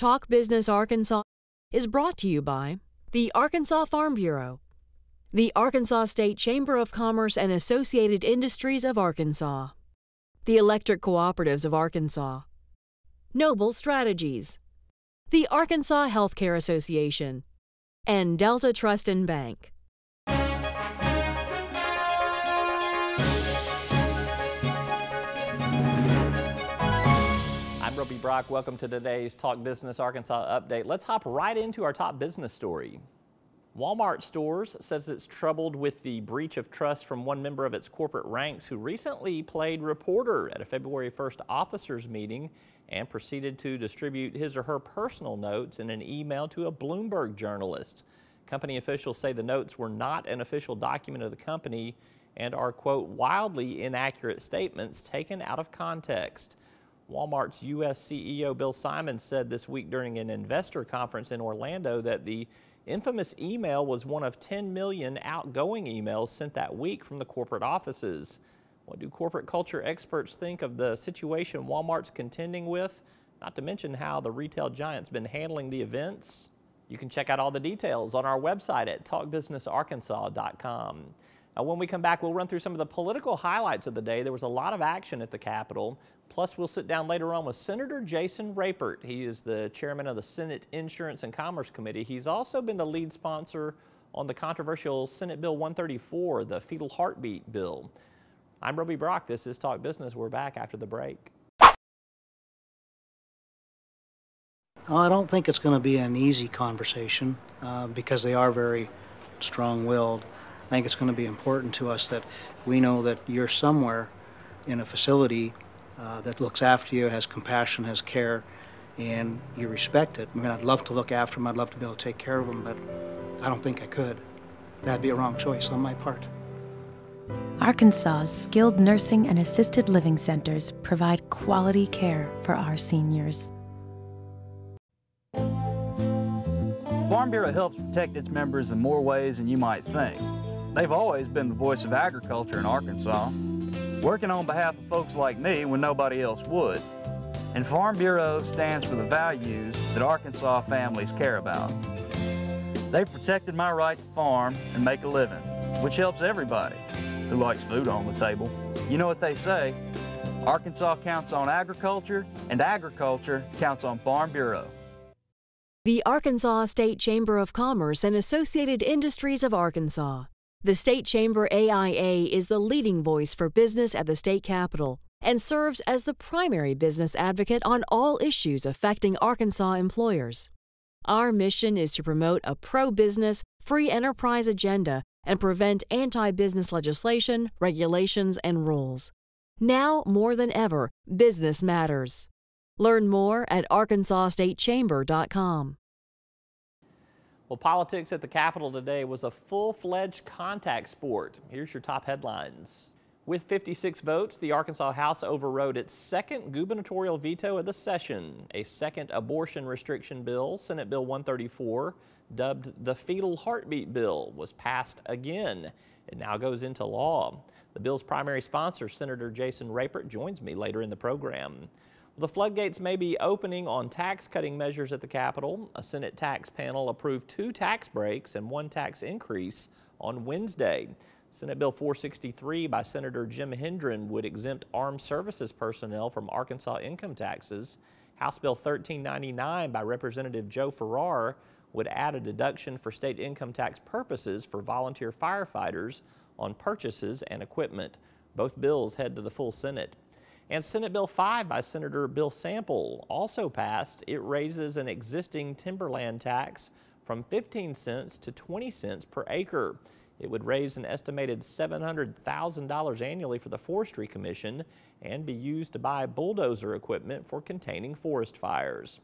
Talk Business Arkansas is brought to you by the Arkansas Farm Bureau, the Arkansas State Chamber of Commerce and Associated Industries of Arkansas, the Electric Cooperatives of Arkansas, Noble Strategies, the Arkansas Healthcare Association, and Delta Trust and Bank. I'm Roby Brock. Welcome to today's Talk Business Arkansas update. Let's hop right into our top business story. Wal-Mart Stores says it's troubled with the breach of trust from one member of its corporate ranks who recently played reporter at a February 1st officers meeting and proceeded to distribute his or her personal notes in an email to a Bloomberg journalist. Company officials say the notes were not an official document of the company and are, quote, wildly inaccurate statements taken out of context. Walmart's U.S. CEO Bill Simon said this week during an investor conference in Orlando that the infamous email was one of 10 million outgoing emails sent that week from the corporate offices. What do corporate culture experts think of the situation Walmart's contending with? Not to mention how the retail giant's been handling the events. You can check out all the details on our website at talkbusinessarkansas.com. When we come back, we'll run through some of the political highlights of the day. There was a lot of action at the Capitol. Plus, we'll sit down later on with Senator Jason Rapert. He is the chairman of the Senate Insurance and Commerce Committee. He's also been the lead sponsor on the controversial Senate Bill 134, the fetal heartbeat bill. I'm Roby Brock. This is Talk Business. We're back after the break. I don't think it's going to be an easy conversation because they are very strong-willed. I think it's going to be important to us that we know that you're somewhere in a facility that looks after you, has compassion, has care, and you respect it. I mean, I'd love to look after them, I'd love to be able to take care of them, but I don't think I could. That'd be a wrong choice on my part. Arkansas's skilled nursing and assisted living centers provide quality care for our seniors. Farm Bureau helps protect its members in more ways than you might think. They've always been the voice of agriculture in Arkansas, working on behalf of folks like me when nobody else would. And Farm Bureau stands for the values that Arkansas families care about. They've protected my right to farm and make a living, which helps everybody who likes food on the table. You know what they say, Arkansas counts on agriculture, and agriculture counts on Farm Bureau. The Arkansas State Chamber of Commerce and Associated Industries of Arkansas. The State Chamber AIA is the leading voice for business at the state capitol and serves as the primary business advocate on all issues affecting Arkansas employers. Our mission is to promote a pro-business, free enterprise agenda and prevent anti-business legislation, regulations, and rules. Now more than ever, business matters. Learn more at arkansasstatechamber.com. Well, politics at the Capitol today was a full-fledged contact sport. Here's your top headlines. With 56 votes, the Arkansas House overrode its second gubernatorial veto of the session. A second abortion restriction bill, Senate Bill 134, dubbed the fetal heartbeat bill, was passed again. It now goes into law. The bill's primary sponsor, Senator Jason Rapert, joins me later in the program. The floodgates may be opening on tax-cutting measures at the Capitol. A Senate tax panel approved 2 tax breaks and 1 tax increase on Wednesday. Senate Bill 463 by Senator Jim Hendren would exempt armed services personnel from Arkansas income taxes. House Bill 1399 by Representative Joe Farrar would add a deduction for state income tax purposes for volunteer firefighters on purchases and equipment. Both bills head to the full Senate. And Senate Bill 5 by Senator Bill Sample also passed. It raises an existing timberland tax from 15 cents to 20 cents per acre. It would raise an estimated $700,000 annually for the Forestry Commission and be used to buy bulldozer equipment for containing forest fires.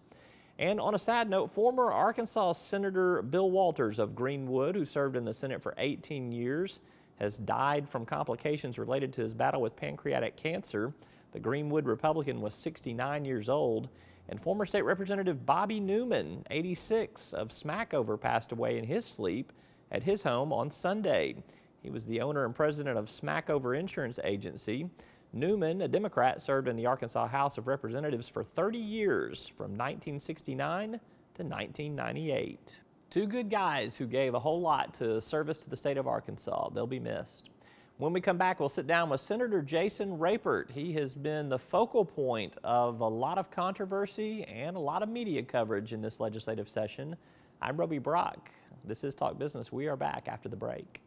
And on a sad note, former Arkansas Senator Bill Walters of Greenwood, who served in the Senate for 18 years, has died from complications related to his battle with pancreatic cancer. The Greenwood Republican was 69 years old, and former state representative Bobby Newman, 86, of Smackover, passed away in his sleep at his home on Sunday. He was the owner and president of Smackover Insurance Agency. Newman, a Democrat, served in the Arkansas House of Representatives for 30 years, from 1969 to 1998. Two good guys who gave a whole lot to service to the state of Arkansas. They'll be missed. When we come back, we'll sit down with Senator Jason Rapert. He has been the focal point of a lot of controversy and a lot of media coverage in this legislative session. I'm Roby Brock. This is Talk Business. We are back after the break.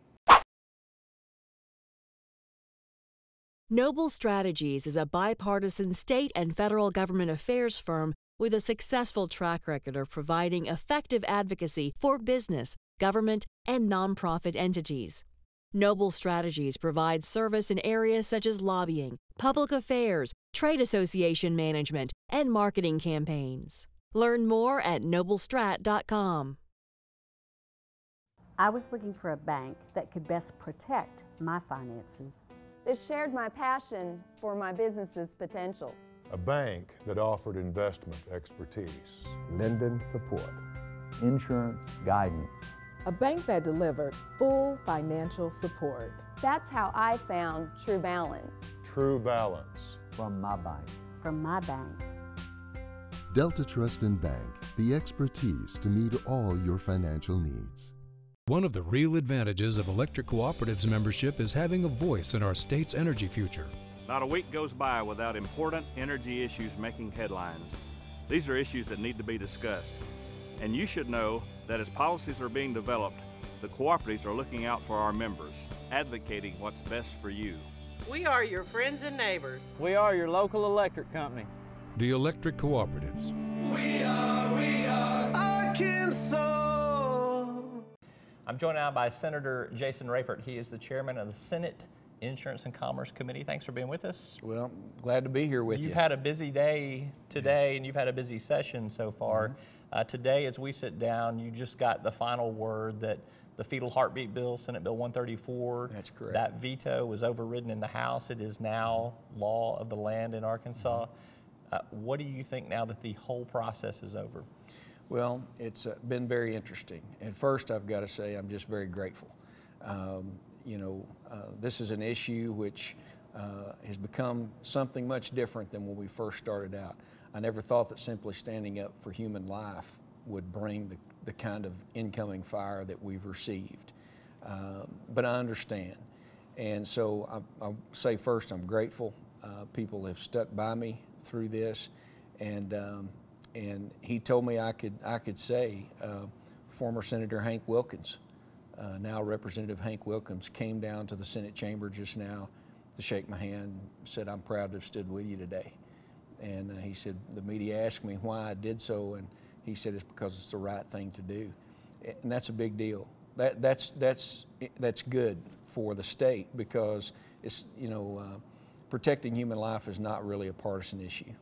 Noble Strategies is a bipartisan state and federal government affairs firm with a successful track record of providing effective advocacy for business, government, and nonprofit entities. Noble Strategies provides service in areas such as lobbying, public affairs, trade association management, and marketing campaigns. Learn more at noblestrat.com. I was looking for a bank that could best protect my finances. That shared my passion for my business's potential. A bank that offered investment expertise, lending support, insurance guidance. A bank that delivered full financial support. That's how I found True Balance. True Balance. From my bank. From my bank. Delta Trust and Bank, the expertise to meet all your financial needs. One of the real advantages of electric cooperatives membership is having a voice in our state's energy future. Not a week goes by without important energy issues making headlines. These are issues that need to be discussed. And you should know that as policies are being developed, the cooperatives are looking out for our members, advocating what's best for you. We are your friends and neighbors. We are your local electric company. The electric cooperatives. We are Arkansas. I'm joined now by Senator Jason Rapert. He is the chairman of the Senate Insurance and Commerce Committee. Thanks for being with us. Well, glad to be here with you. You've had a busy day today, and you've had a busy session so far. Mm-hmm. Today, as we sit down, you just got the final word that the fetal heartbeat bill, Senate Bill 134, that's correct. That veto was overridden in the House. It is now law of the land in Arkansas. What do you think now that the whole process is over? Well, it's been very interesting. And first, I've got to say I'm just very grateful. This is an issue which has become something much different than when we first started out. I never thought that simply standing up for human life would bring the kind of incoming fire that we've received. But I understand. And so I'll say first I'm grateful. People have stuck by me through this. And he told me I could say former Senator Hank Wilkins, now Representative Hank Wilkins, came down to the Senate chamber just now to shake my hand, said, "I'm proud to have stood with you today." And he said, the media asked me why I did so, and he said it's because it's the right thing to do. And that's a big deal. That's good for the state because it's, protecting human life is not really a partisan issue.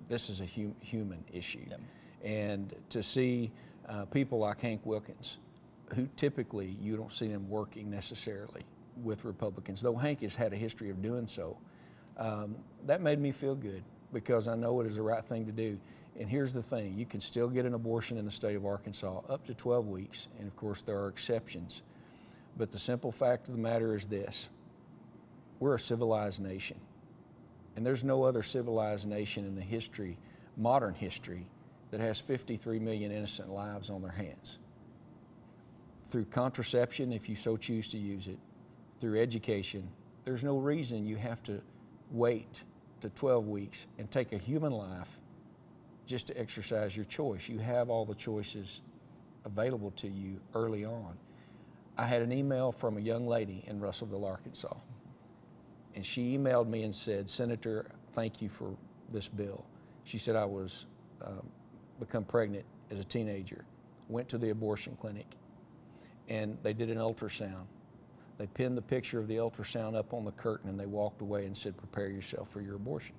This is a human issue. Yep. And to see people like Hank Wilkins, who typically you don't see them working necessarily with Republicans, though Hank has had a history of doing so, that made me feel good because I know it is the right thing to do. And here's the thing, you can still get an abortion in the state of Arkansas up to 12 weeks, and of course there are exceptions. But the simple fact of the matter is this, we're a civilized nation. And there's no other civilized nation in the history, modern history, that has 53 million innocent lives on their hands. Through contraception, if you so choose to use it, through education, there's no reason you have to wait to 12 weeks and take a human life just to exercise your choice. You have all the choices available to you early on. I had an email from a young lady in Russellville, Arkansas, and she emailed me and said, "Senator, thank you for this bill." She said, "I was become pregnant as a teenager, went to the abortion clinic, and they did an ultrasound. They pinned the picture of the ultrasound up on the curtain and they walked away and said, 'Prepare yourself for your abortion.'"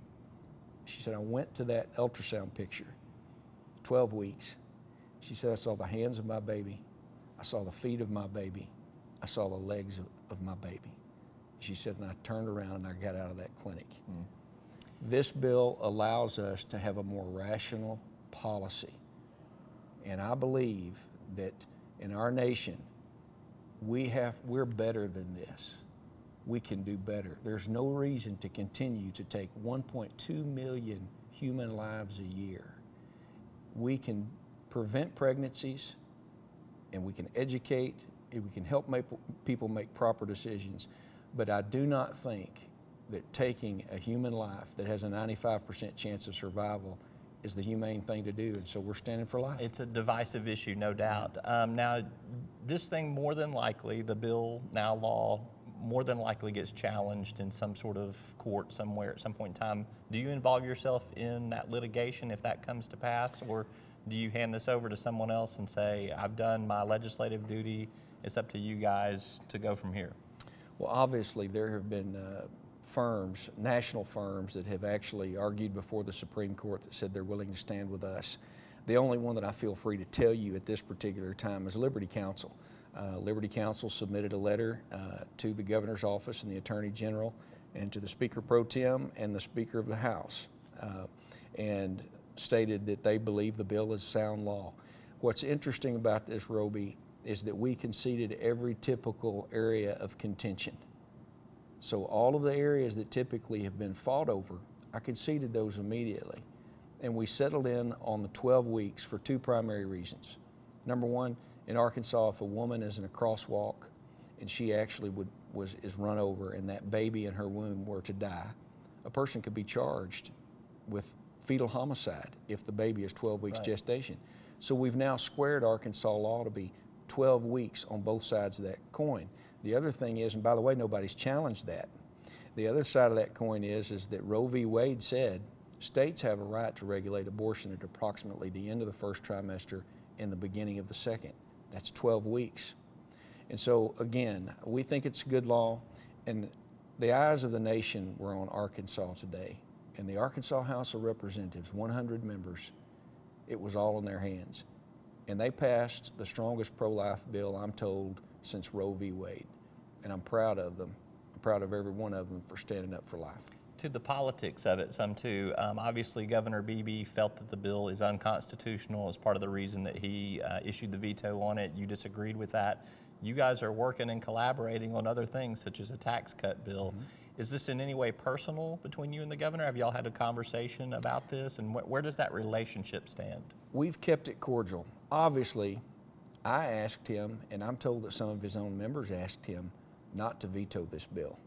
She said, "I went to that ultrasound picture, 12 weeks. She said, I saw the hands of my baby, I saw the feet of my baby, I saw the legs of my baby." She said, "And I turned around and I got out of that clinic." This bill allows us to have a more rational policy. And I believe that in our nation, we're better than this. we can do better. There's no reason to continue to take 1.2 million human lives a year. We can prevent pregnancies, and we can educate, and we can help people make proper decisions. But I do not think that taking a human life that has a 95% chance of survival is the humane thing to do, and so we're standing for life. It's a divisive issue, no doubt. Now, this thing more than likely, the bill, now law, more than likely gets challenged in some sort of court somewhere at some point in time. Do you involve yourself in that litigation if that comes to pass, or do you hand this over to someone else and say, I've done my legislative duty, it's up to you guys to go from here? Well, obviously there have been firms, national firms, that have actually argued before the Supreme Court that said they're willing to stand with us. The only one that I feel free to tell you at this particular time is Liberty Counsel. Liberty Counsel submitted a letter to the Governor's office and the Attorney General and to the Speaker Pro Tem and the Speaker of the House, and stated that they believe the bill is sound law. What's interesting about this, Roby, is that we conceded every typical area of contention. So all of the areas that typically have been fought over, I conceded those immediately. And we settled in on the 12 weeks for two primary reasons. Number one, in Arkansas, if a woman is in a crosswalk and she actually is run over and that baby in her womb were to die, a person could be charged with fetal homicide if the baby is 12 weeks gestation. So we've now squared Arkansas law to be 12 weeks on both sides of that coin. The other thing is, and by the way, nobody's challenged that. The other side of that coin is that Roe v. Wade said states have a right to regulate abortion at approximately the end of the first trimester and the beginning of the second. That's 12 weeks. And so again, we think it's good law, and the eyes of the nation were on Arkansas today. And the Arkansas House of Representatives, 100 members, it was all in their hands. And they passed the strongest pro-life bill, I'm told, since Roe v. Wade. And I'm proud of them. I'm proud of every one of them for standing up for life. To the politics of it, some too. Obviously, Governor Beebe felt that the bill is unconstitutional as part of the reason that he issued the veto on it. You disagreed with that. You guys are working and collaborating on other things, such as a tax cut bill. Is this in any way personal between you and the governor? Have y'all had a conversation about this, and where does that relationship stand? We've kept it cordial. Obviously, I asked him, and I'm told that some of his own members asked him not to veto this bill,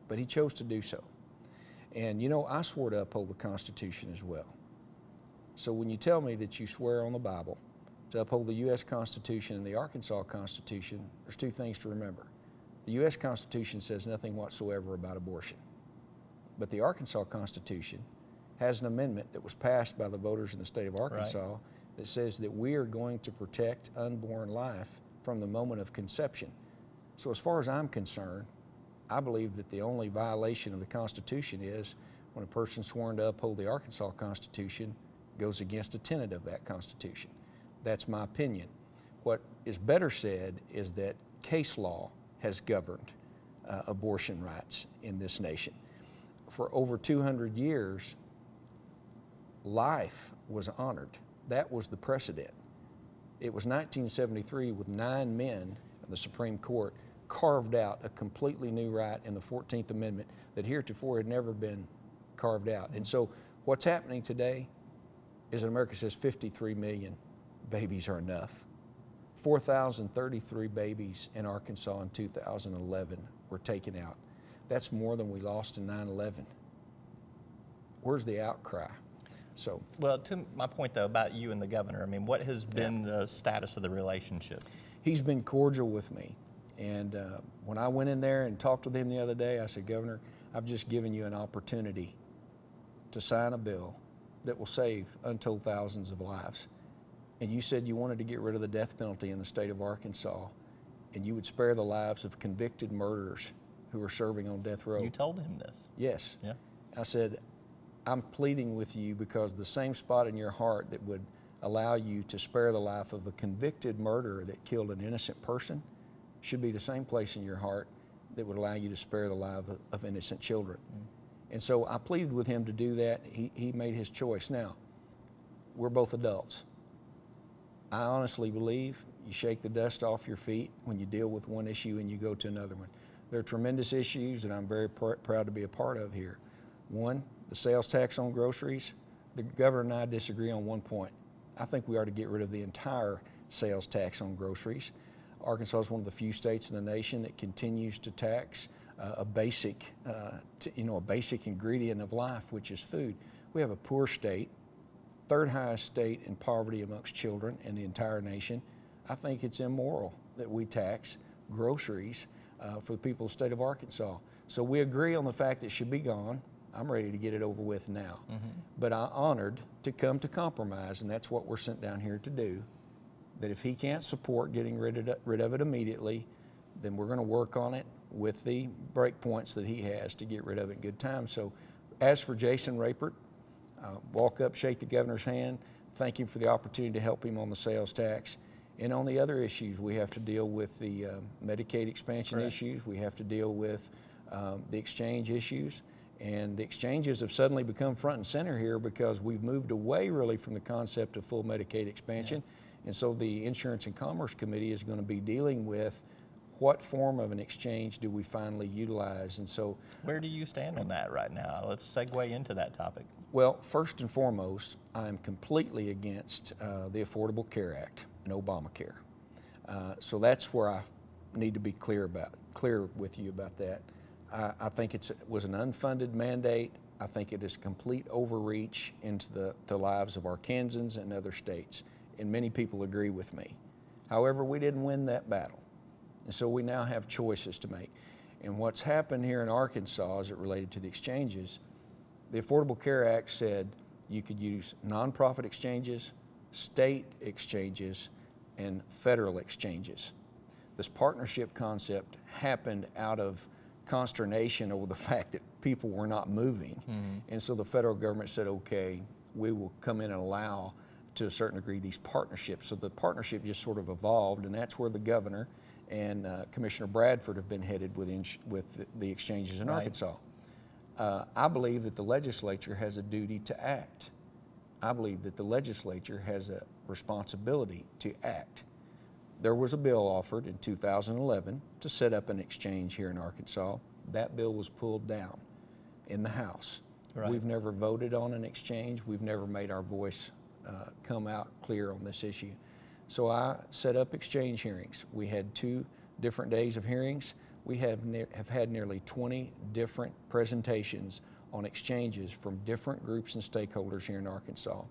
but he chose to do so. And you know, I swore to uphold the Constitution as well. So when you tell me that you swear on the Bible to uphold the U.S. Constitution and the Arkansas Constitution, there's two things to remember. The U.S. Constitution says nothing whatsoever about abortion, but the Arkansas Constitution has an amendment that was passed by the voters in the state of Arkansas that says that we are going to protect unborn life from the moment of conception. So as far as I'm concerned, I believe that the only violation of the Constitution is when a person sworn to uphold the Arkansas Constitution goes against a tenet of that Constitution. That's my opinion. What is better said is that case law has governed abortion rights in this nation. For over 200 years, life was honored. That was the precedent. It was 1973 with 9 men in the Supreme Court carved out a completely new right in the 14th Amendment that heretofore had never been carved out. And so what's happening today is that America says 53 million babies are enough. 4,033 babies in Arkansas in 2011 were taken out. That's more than we lost in 9/11. Where's the outcry? So, well, to my point though about you and the governor, I mean, what has been the status of the relationship? He's been cordial with me. And when I went in there and talked with him the other day, I said, Governor, I've just given you an opportunity to sign a bill that will save untold thousands of lives. And you said you wanted to get rid of the death penalty in the state of Arkansas, and you would spare the lives of convicted murderers who are serving on death row. You told him this? Yes. Yeah. I said, I'm pleading with you because the same spot in your heart that would allow you to spare the life of a convicted murderer that killed an innocent person should be the same place in your heart that would allow you to spare the life of innocent children. And so I pleaded with him to do that. He made his choice. Now, we're both adults. I honestly believe you shake the dust off your feet when you deal with one issue and you go to another one. There are tremendous issues that I'm very proud to be a part of here. One, the sales tax on groceries. The governor and I disagree on one point. I think we ought to get rid of the entire sales tax on groceries. Arkansas is one of the few states in the nation that continues to tax a basic ingredient of life, which is food. We have a poor state, third highest state in poverty amongst children in the entire nation. I think it's immoral that we tax groceries for the people of the state of Arkansas. So we agree on the fact it should be gone. I'm ready to get it over with now. But I'm honored to come to compromise, and that's what we're sent down here to do. That if he can't support getting rid of it immediately, then we're going to work on it with the breakpoints that he has to get rid of it in good time. So as for Jason Rapert, walk up, shake the governor's hand, thank him for the opportunity to help him on the sales tax. And on the other issues, we have to deal with the Medicaid expansion issues. We have to deal with the exchange issues. And the exchanges have suddenly become front and center here because we've moved away really from the concept of full Medicaid expansion. And so the Insurance and Commerce Committee is going to be dealing with what form of an exchange do we finally utilize. And so, where do you stand on that right now? Let's segue into that topic. Well, first and foremost, I'm completely against the Affordable Care Act and Obamacare. So that's where I need to be clear with you about that. I think it was an unfunded mandate. I think it is complete overreach into the lives of Arkansans and other states, and many people agree with me. However, we didn't win that battle, and so we now have choices to make. And what's happened here in Arkansas as it related to the exchanges, the Affordable Care Act said you could use nonprofit exchanges, state exchanges, and federal exchanges. This partnership concept happened out of consternation over the fact that people were not moving. And so the federal government said, okay, we will come in and allow to a certain degree these partnerships. So the partnership just sort of evolved, and that's where the governor and Commissioner Bradford have been headed with the exchanges in Arkansas. I believe that the legislature has a duty to act. I believe that the legislature has a responsibility to act. There was a bill offered in 2011 to set up an exchange here in Arkansas. That bill was pulled down in the House. We've never voted on an exchange. We've never made our voice come out clear on this issue. So I set up exchange hearings. We had 2 different days of hearings. We have had nearly 20 different presentations on exchanges from different groups and stakeholders here in Arkansas.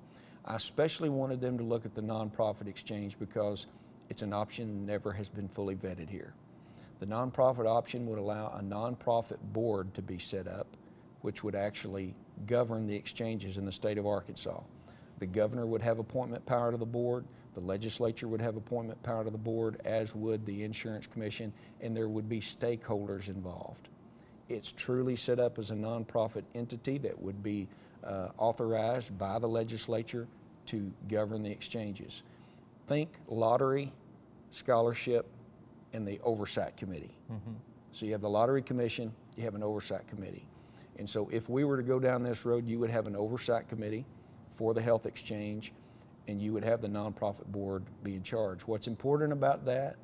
I especially wanted them to look at the nonprofit exchange because it's an option that never has been fully vetted here. The nonprofit option would allow a nonprofit board to be set up, which would actually govern the exchanges in the state of Arkansas. The governor would have appointment power to the board, the legislature would have appointment power to the board, as would the Insurance Commission, and there would be stakeholders involved. It's truly set up as a nonprofit entity that would be authorized by the legislature to govern the exchanges. Think lottery, scholarship, and the oversight committee. So you have the lottery commission, you have an oversight committee. And so if we were to go down this road, you would have an oversight committee for the health exchange, and you would have the nonprofit board be in charge. What's important about that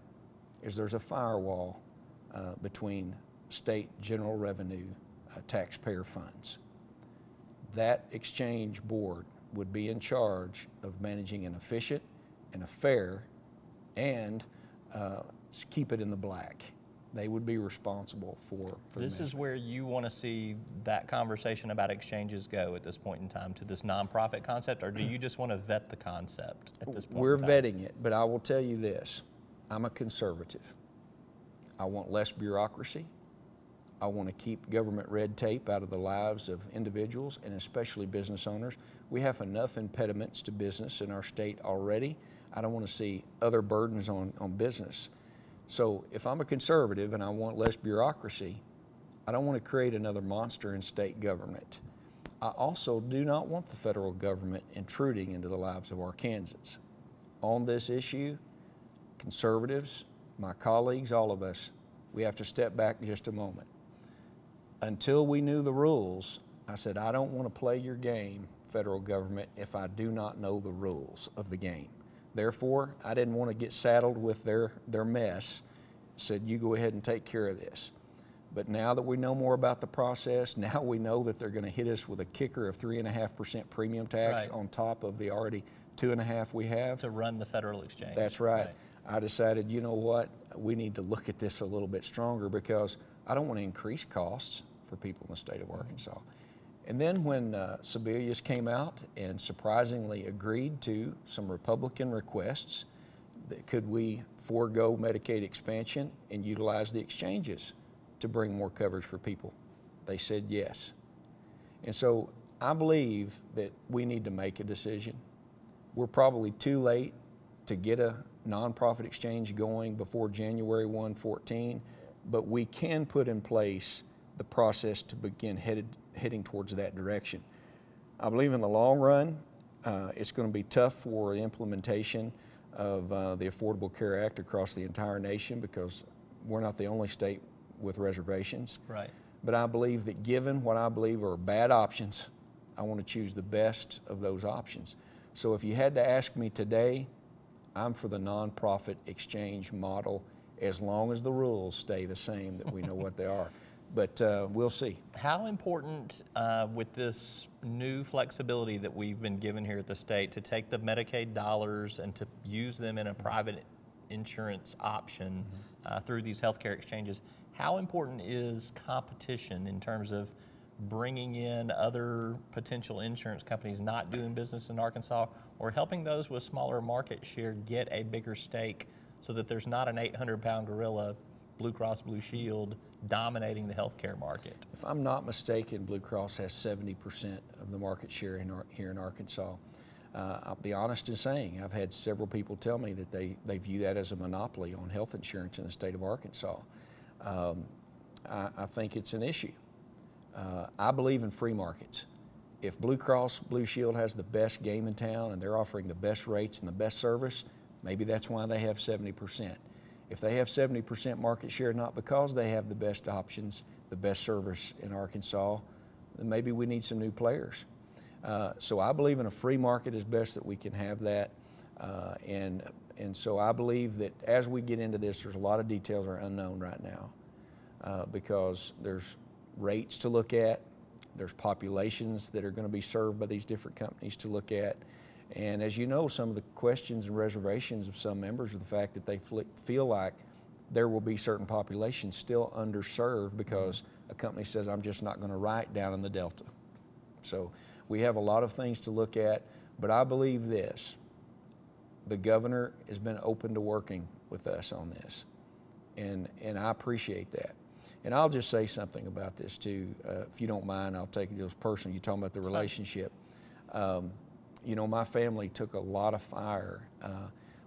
is there's a firewall between state general revenue taxpayer funds. That exchange board would be in charge of managing an efficient and a fair and keep it in the black. They would be responsible for this is where you want to see that conversation about exchanges go at this point in time, to this nonprofit concept, or do you just want to vet the concept at this point? We're vetting it, but I will tell you this. I'm a conservative. I want less bureaucracy. I want to keep government red tape out of the lives of individuals and especially business owners. We have enough impediments to business in our state already. I don't want to see other burdens on business. So if I'm a conservative and I want less bureaucracy, I don't want to create another monster in state government. I also do not want the federal government intruding into the lives of Arkansans. On this issue, conservatives, my colleagues, all of us, we have to step back just a moment. Until we knew the rules, I said, I don't want to play your game, federal government, if I do not know the rules of the game. Therefore, I didn't want to get saddled with their mess. Said, you go ahead and take care of this. But now that we know more about the process, now we know that they're going to hit us with a kicker of 3.5% premium tax on top of the already 2.5% we have. To run the federal exchange. That's right. I decided, you know what, we need to look at this a little bit stronger because I don't want to increase costs for people in the state of Arkansas. And then when Sebelius came out and surprisingly agreed to some Republican requests, that could we forego Medicaid expansion and utilize the exchanges to bring more coverage for people? They said yes. And so I believe that we need to make a decision. We're probably too late to get a nonprofit exchange going before January 1, 2014, but we can put in place the process to begin heading towards that direction. I believe in the long run, it's going to be tough for the implementation of the Affordable Care Act across the entire nation because we're not the only state with reservations. Right. But I believe that given what I believe are bad options, I want to choose the best of those options. So if you had to ask me today, I'm for the nonprofit exchange model as long as the rules stay the same, that we know what they are. But we'll see. How important with this new flexibility that we've been given here at the state to take the Medicaid dollars and to use them in a private insurance option through these healthcare exchanges, how important is competition in terms of bringing in other potential insurance companies not doing business in Arkansas, or helping those with smaller market share get a bigger stake so that there's not an 800-pound gorilla, Blue Cross Blue Shield, dominating the healthcare market? If I'm not mistaken, Blue Cross has 70% of the market share here in Arkansas. I'll be honest in saying, I've had several people tell me that they view that as a monopoly on health insurance in the state of Arkansas. I think it's an issue. I believe in free markets. If Blue Cross Blue Shield has the best game in town and they're offering the best rates and the best service, maybe that's why they have 70%. If they have 70% market share, not because they have the best options, the best service in Arkansas, then maybe we need some new players. So I believe in a free market is best that we can have that. And so I believe that as we get into this, there's a lot of details are unknown right now because there's rates to look at, there's populations that are going to be served by these different companies to look at. And as you know, some of the questions and reservations of some members are the fact that they feel like there will be certain populations still underserved because a company says, I'm just not going to write down in the Delta. So we have a lot of things to look at, but I believe this, the governor has been open to working with us on this, and I appreciate that. And I'll just say something about this too, if you don't mind. I'll take it as personal. You're talking about the relationship. You know, my family took a lot of fire.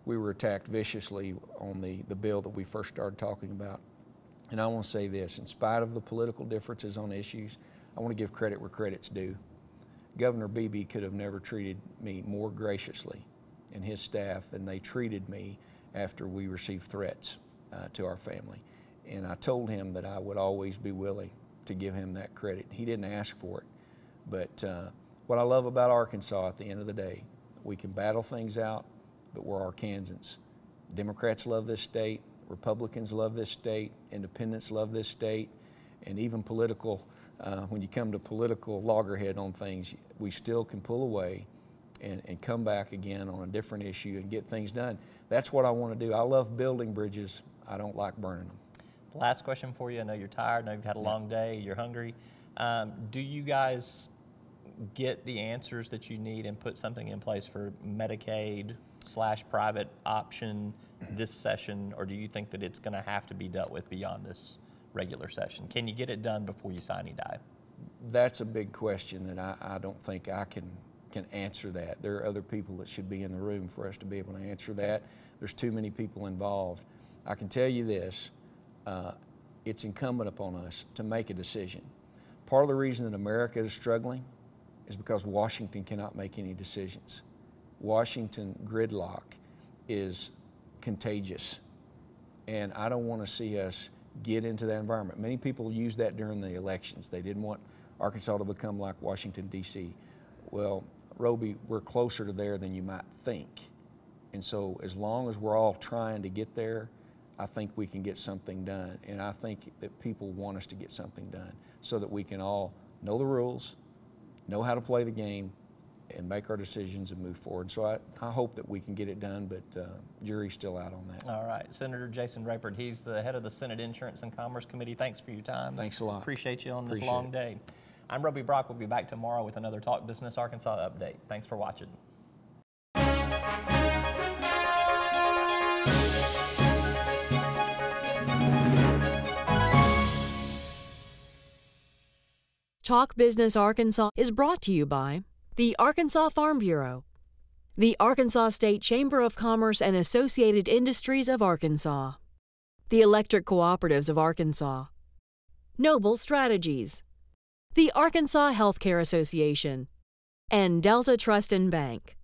We were attacked viciously on the bill that we first started talking about. And I want to say this, in spite of the political differences on issues, I want to give credit where credit's due. Governor Beebe could have never treated me more graciously and his staff than they treated me after we received threats to our family. And I told him that I would always be willing to give him that credit. He didn't ask for it. But what I love about Arkansas at the end of the day, we can battle things out, but we're Arkansans. Democrats love this state, Republicans love this state, independents love this state, and even political, when you come to political loggerhead on things, we still can pull away and come back again on a different issue and get things done. That's what I want to do. I love building bridges. I don't like burning them. Last question for you. I know you're tired. I know you've had a long day. You're hungry. Do you guys get the answers that you need and put something in place for Medicaid/private option this session, or do you think that it's going to have to be dealt with beyond this regular session? Can you get it done before you sine die? That's a big question that I don't think I can answer that. There are other people that should be in the room for us to be able to answer that. There's too many people involved. I can tell you this, it's incumbent upon us to make a decision. Part of the reason that America is struggling is because Washington cannot make any decisions. Washington gridlock is contagious, and I don't want to see us get into that environment. Many people used that during the elections. They didn't want Arkansas to become like Washington, D.C. Well, Roby, we're closer to there than you might think. And so as long as we're all trying to get there, I think we can get something done. And I think that people want us to get something done so that we can all know the rules, know how to play the game, and make our decisions and move forward. So I hope that we can get it done, but jury's still out on that. All right. Senator Jason Rapert, he's the head of the Senate Insurance and Commerce Committee. Thanks for your time. Thanks a lot. Appreciate you on this long day. I'm Roby Brock. We'll be back tomorrow with another Talk Business Arkansas update. Thanks for watching. Talk Business Arkansas is brought to you by the Arkansas Farm Bureau, the Arkansas State Chamber of Commerce and Associated Industries of Arkansas, the Electric Cooperatives of Arkansas, Noble Strategies, the Arkansas Healthcare Association, and Delta Trust and Bank.